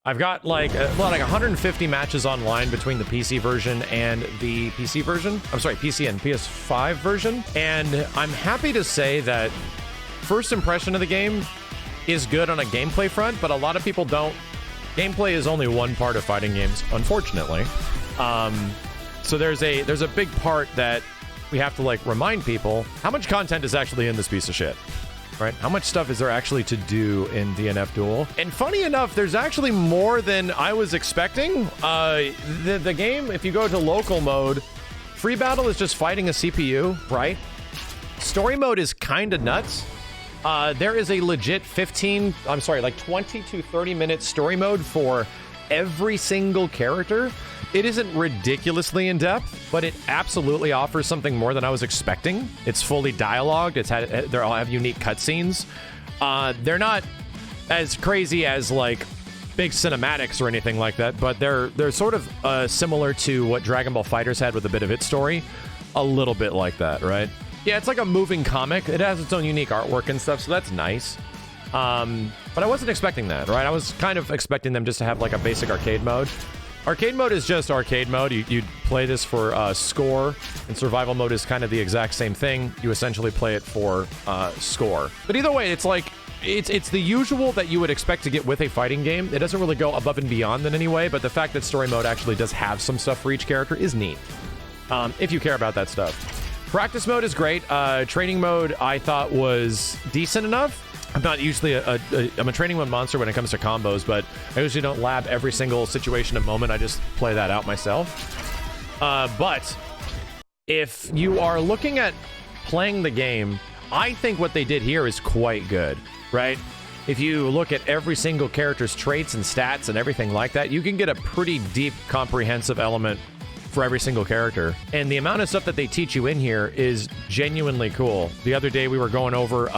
I've got like 150 matches online between the PC version and the PC version. I'm sorry, PC and PS5 version. And I'm happy to say that first impression of the game is good on a gameplay front, but a lot of people don't. Gameplay is only one part of fighting games, unfortunately. So there's a big part that we have to like remind people how much content is actually in this piece of shit. Right? How much stuff is there actually to do in DNF Duel? And funny enough, there's actually more than I was expecting. The game, if you go to local mode, free battle is just fighting a CPU, right? Story mode is kind of nuts. There is a legit 20 to 30 minute story mode for every single character. It isn't ridiculously in-depth, but it absolutely offers something more than I was expecting. It's fully dialogued. They all have unique cutscenes. They're not as crazy as like big cinematics or anything like that, but they're sort of similar to what Dragon Ball FighterZ had with a bit of its story. A little bit like that, right? Yeah, it's like a moving comic. It has its own unique artwork and stuff, so that's nice. But I wasn't expecting that, right? I was kind of expecting them just to have like a basic arcade mode. Arcade mode is just arcade mode. You play this for score, and survival mode is kind of the exact same thing. You essentially play it for score. But either way, it's like it's the usual that you would expect to get with a fighting game. It doesn't really go above and beyond in any way, but the fact that story mode actually does have some stuff for each character is neat. If you care about that stuff. Practice mode is great. Training mode I thought was decent enough. I'm not usually I'm a training mode monster when it comes to combos, but I usually don't lab every single situation and moment. I just play that out myself. But if you are looking at playing the game, I think what they did here is quite good, right? If you look at every single character's traits and stats and everything like that, you can get a pretty deep, comprehensive element for every single character. And the amount of stuff that they teach you in here is genuinely cool. The other day we were going over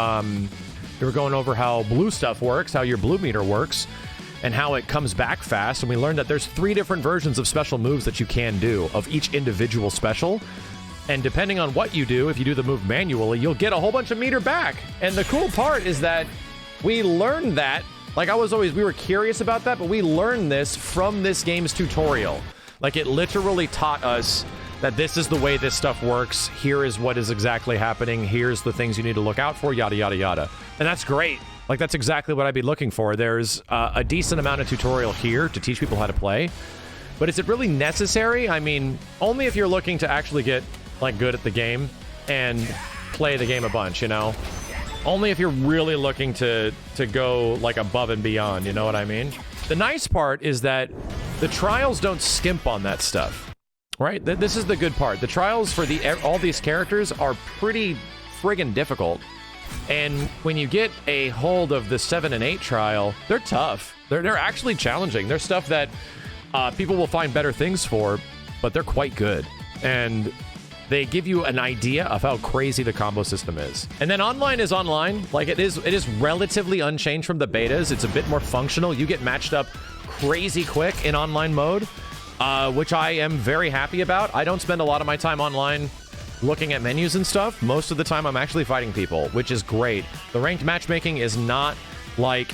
how blue stuff works, how your blue meter works, and how it comes back fast. And we learned that there's 3 different versions of special moves that you can do of each individual special. And depending on what you do, if you do the move manually, you'll get a whole bunch of meter back. And the cool part is that we learned that, like we were curious about that, but we learned this from this game's tutorial. Like it literally taught us that this is the way this stuff works. Here is what is exactly happening. Here's the things you need to look out for, yada, yada, yada. And that's great. Like, that's exactly what I'd be looking for. There's a decent amount of tutorial here to teach people how to play. But is it really necessary? I mean, only if you're looking to actually get, like, good at the game and play the game a bunch, you know? Only if you're really looking to go, like, above and beyond, you know what I mean? The nice part is that the trials don't skimp on that stuff. Right? This is the good part. The trials for all these characters are pretty friggin' difficult. And when you get a hold of the 7 and 8 trial, they're tough. They're actually challenging. They're stuff that people will find better things for, but they're quite good. And they give you an idea of how crazy the combo system is. And then online is online. Like, it is relatively unchanged from the betas. It's a bit more functional. You get matched up crazy quick in online mode. Which I am very happy about. I don't spend a lot of my time online looking at menus and stuff. Most of the time I'm actually fighting people, which is great. The ranked matchmaking is not like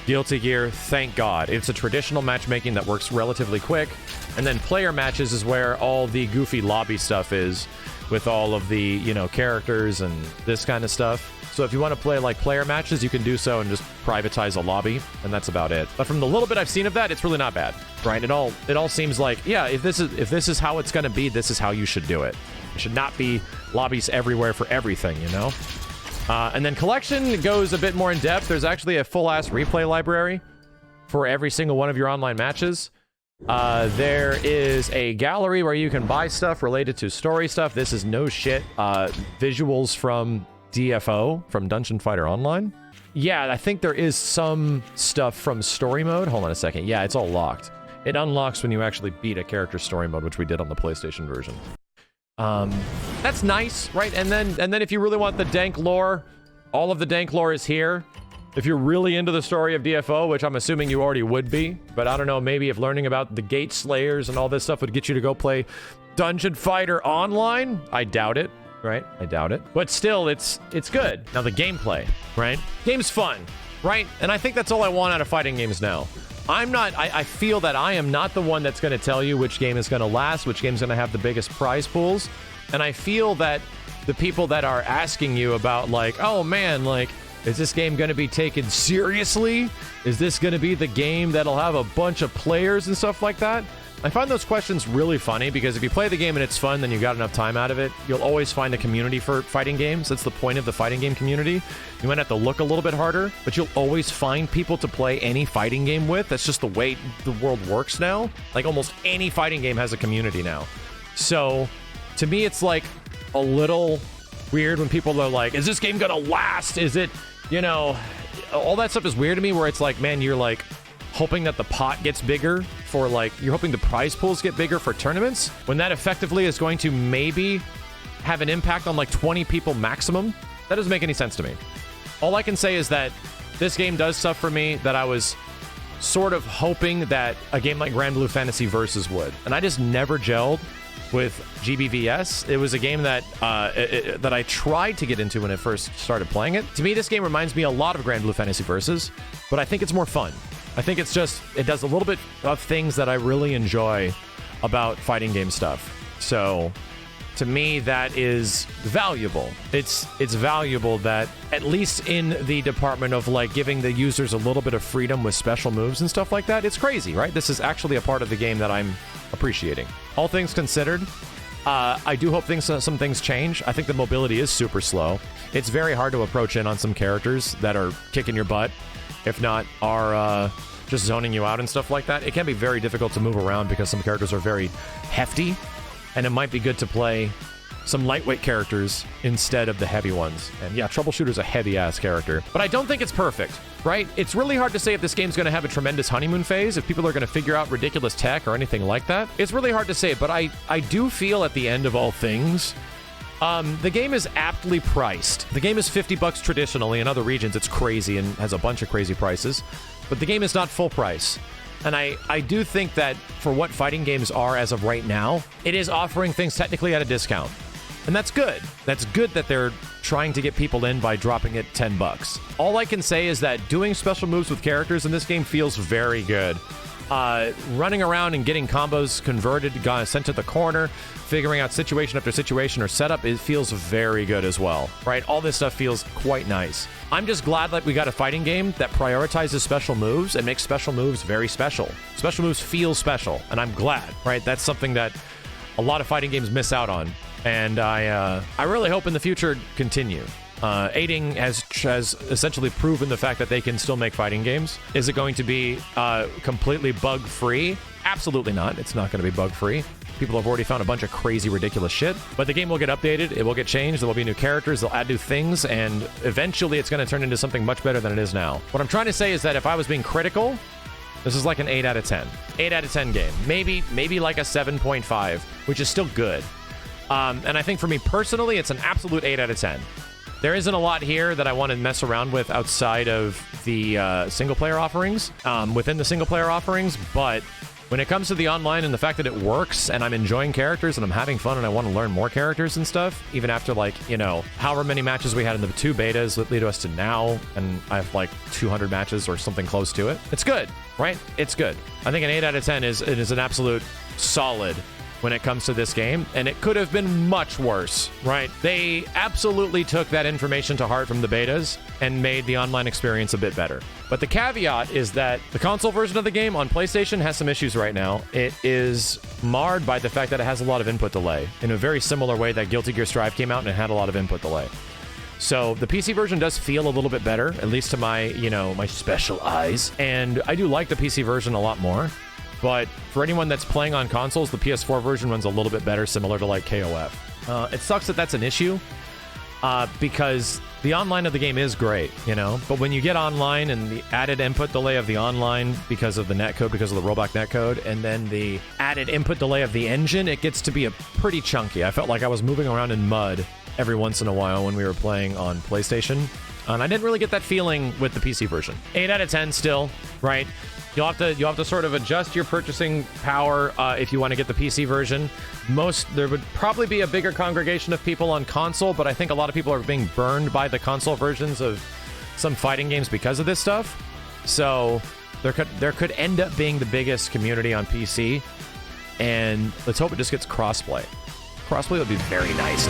Guilty Gear, thank God. It's a traditional matchmaking that works relatively quick. And then player matches is where all the goofy lobby stuff is, with all of the, you know, characters and this kind of stuff. So if you want to play like player matches, you can do so and just privatize a lobby, and that's about it. But from the little bit I've seen of that, it's really not bad, right? It all seems like, yeah, if this is how it's going to be, this is how you should do it. It should not be lobbies everywhere for everything, you know? And then collection goes a bit more in depth. There's actually a full-ass replay library for every single one of your online matches. There is a gallery where you can buy stuff related to story stuff. This is no shit. Visuals from DFO, from Dungeon Fighter Online. Yeah, I think there is some stuff from story mode. Hold on a second. Yeah, it's all locked. It unlocks when you actually beat a character story mode, which we did on the PlayStation version. That's nice, right? And then if you really want the dank lore, all of the dank lore is here. If you're really into the story of DFO, which I'm assuming you already would be, but I don't know, maybe if learning about the Gate Slayers and all this stuff would get you to go play Dungeon Fighter Online, I doubt it, right? I doubt it. But still, it's good. Now the gameplay, right? Game's fun, right? And I think that's all I want out of fighting games now. I feel that I am not the one that's going to tell you which game is going to last, which game's going to have the biggest prize pools. And I feel that the people that are asking you about like, oh man, like, is this game going to be taken seriously? Is this going to be the game that'll have a bunch of players and stuff like that? I find those questions really funny because if you play the game and it's fun, then you got enough time out of it. You'll always find a community for fighting games. That's the point of the fighting game community. You might have to look a little bit harder, but you'll always find people to play any fighting game with. That's just the way the world works now. Like almost any fighting game has a community now. So to me, it's like a little weird when people are like, is this game gonna last? Is it, you know, all that stuff is weird to me where it's like, man, you're like hoping that the pot gets bigger for like, you're hoping the prize pools get bigger for tournaments when that effectively is going to maybe have an impact on like 20 people maximum. That doesn't make any sense to me. All I can say is that this game does stuff for me that I was sort of hoping that a game like Grand Blue Fantasy Versus would. And I just never gelled with GBVS. It was a game that that I tried to get into when I first started playing it. To me, this game reminds me a lot of Grand Blue Fantasy Versus, but I think it's more fun. I think it's just, it does a little bit of things that I really enjoy about fighting game stuff. So to me, that is valuable. It's valuable that at least in the department of like giving the users a little bit of freedom with special moves and stuff like that, it's crazy, right? This is actually a part of the game that I'm appreciating. All things considered, I do hope some things change. I think the mobility is super slow. It's very hard to approach in on some characters that are kicking your butt, if not are just zoning you out and stuff like that. It can be very difficult to move around because some characters are very hefty, and it might be good to play some lightweight characters instead of the heavy ones. And yeah, Troubleshooter's a heavy-ass character. But I don't think it's perfect, right? It's really hard to say if this game's going to have a tremendous honeymoon phase, if people are going to figure out ridiculous tech or anything like that. It's really hard to say, but I do feel at the end of all things, the game is aptly priced. The game is $50 traditionally. In other regions, it's crazy and has a bunch of crazy prices. But the game is not full price. And I do think that for what fighting games are as of right now, it is offering things technically at a discount. And that's good. That's good that they're trying to get people in by dropping it $10. All I can say is that doing special moves with characters in this game feels very good. Running around and getting combos converted, sent to the corner, figuring out situation after situation or setup, it feels very good as well, right? All this stuff feels quite nice. I'm just glad that we got a fighting game that prioritizes special moves and makes special moves very special. Special moves feel special, and I'm glad, right? That's something that a lot of fighting games miss out on, and I really hope in the future continue. Aiding has essentially proven the fact that they can still make fighting games. Is it going to be completely bug-free? Absolutely not. It's not going to be bug-free. People have already found a bunch of crazy, ridiculous shit. But the game will get updated. It will get changed. There will be new characters. They'll add new things. And eventually, it's going to turn into something much better than it is now. What I'm trying to say is that if I was being critical, this is like an 8 out of 10. 8 out of 10 game. Maybe like a 7.5, which is still good. And I think for me personally, it's an absolute 8 out of 10. There isn't a lot here that I want to mess around with outside of the single-player offerings, within the single-player offerings, but when it comes to the online and the fact that it works and I'm enjoying characters and I'm having fun and I want to learn more characters and stuff, even after like, you know, however many matches we had in the 2 betas that lead us to now, and I have like 200 matches or something close to it. It's good, right? It's good. I think an 8 out of 10 is an absolute solid when it comes to this game, and it could have been much worse, right? They absolutely took that information to heart from the betas and made the online experience a bit better. But the caveat is that the console version of the game on PlayStation has some issues right now. It is marred by the fact that it has a lot of input delay, in a very similar way that Guilty Gear Strive came out and it had a lot of input delay. So the PC version does feel a little bit better, at least to my, you know, my special eyes. And I do like the PC version a lot more. But for anyone that's playing on consoles, the PS4 version runs a little bit better, similar to like KOF. It sucks that that's an issue, because the online of the game is great, you know? But when you get online and the added input delay of the online because of the netcode, because of the rollback netcode, and then the added input delay of the engine, it gets to be a pretty chunky. I felt like I was moving around in mud every once in a while when we were playing on PlayStation. And I didn't really get that feeling with the PC version. 8 out of 10 still, right? You'll have to sort of adjust your purchasing power if you want to get the PC version. There would probably be a bigger congregation of people on console, but I think a lot of people are being burned by the console versions of some fighting games because of this stuff. So there could end up being the biggest community on PC, and let's hope it just gets crossplay. Crossplay would be very nice.